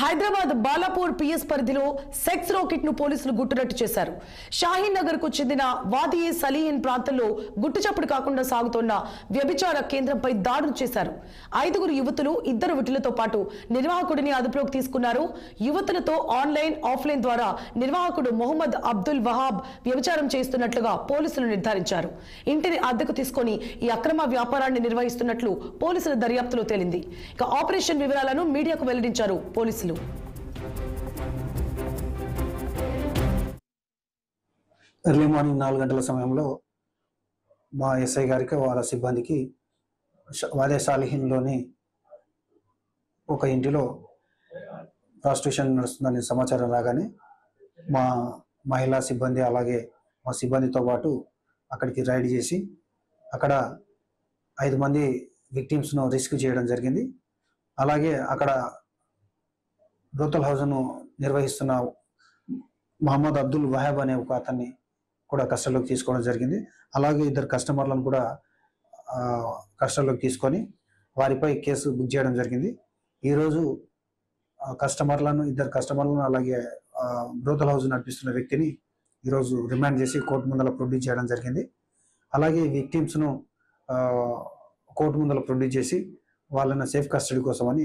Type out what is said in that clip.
Hyderabad Balapur PS పరిధిలో sex racket ను పోలీసులు గుట్టురట్టు చేశారు. షాహీన్ నగర్ కు చెందిన వాదియే సలీహిన్ ప్రాంతంలో గుట్టుచప్పుడు కాకుండా సాగుతున్న వ్యభిచార కేంద్రంపై దాడులు చేశారు. 5గురు యువతులు 2 విటులతో పాటు నిర్వాహకుడిని అదుపులోకి తీసుకున్నారు. యువతులతో ఆన్లైన్ ఆఫ్లైన్ ద్వారా నిర్వాహకుడు మొహమ్మద్ అబ్దుల్ వహాబ్ వ్యభిచారం చేస్తున్నట్లుగా పోలీసులు నిర్ధారించారు. ఇంటిని అద్దెకు తీసుకొని ఈ అక్రమ వ్యాపారాన్ని నిర్వహిస్తున్నట్లు పోలీసుల దర్యాప్తులో తేలింది. ఇక ఆపరేషన్ వివరాలను మీడియాకు వెల్లడించారు పోలీసులు. ఎర్లీ మార్నింగ్ 4 గంటల సమయంలో మా ఎస్ఐ గారికి వాళ్ళ సిబ్బందికి వాదే సాలిహిన్లోని ఒక ఇంటిలో ప్రాస్టిట్యూషన్ నడుస్తుందని సమాచారం రాగానే మా మహిళా సిబ్బంది అలాగే మా సిబ్బందితో పాటు అక్కడికి రైడ్ చేసి అక్కడ 5 మంది విక్టిమ్స్ను రెస్క్యూ చేయడం జరిగింది. అలాగే అక్కడ బ్రోతల్ హౌస్ను నిర్వహిస్తున్న మొహమ్మద్ అబ్దుల్ వహాబ్ అనే ఒక అతన్ని కూడా కస్టడీలోకి తీసుకోవడం జరిగింది. అలాగే 2 కస్టమర్లను కూడా కస్టడీలోకి తీసుకొని వారిపై కేసు బుక్ చేయడం జరిగింది. ఈరోజు 2 కస్టమర్లను అలాగే బ్రోతల్ హౌస్ నడిపిస్తున్న వ్యక్తిని ఈరోజు రిమాండ్ చేసి కోర్టు ముందర ప్రొడ్యూస్ చేయడం జరిగింది. అలాగే విక్టిమ్స్ను కోర్టు ముందర ప్రొడ్యూస్ చేసి వాళ్ళని సేఫ్ కస్టడీ కోసమని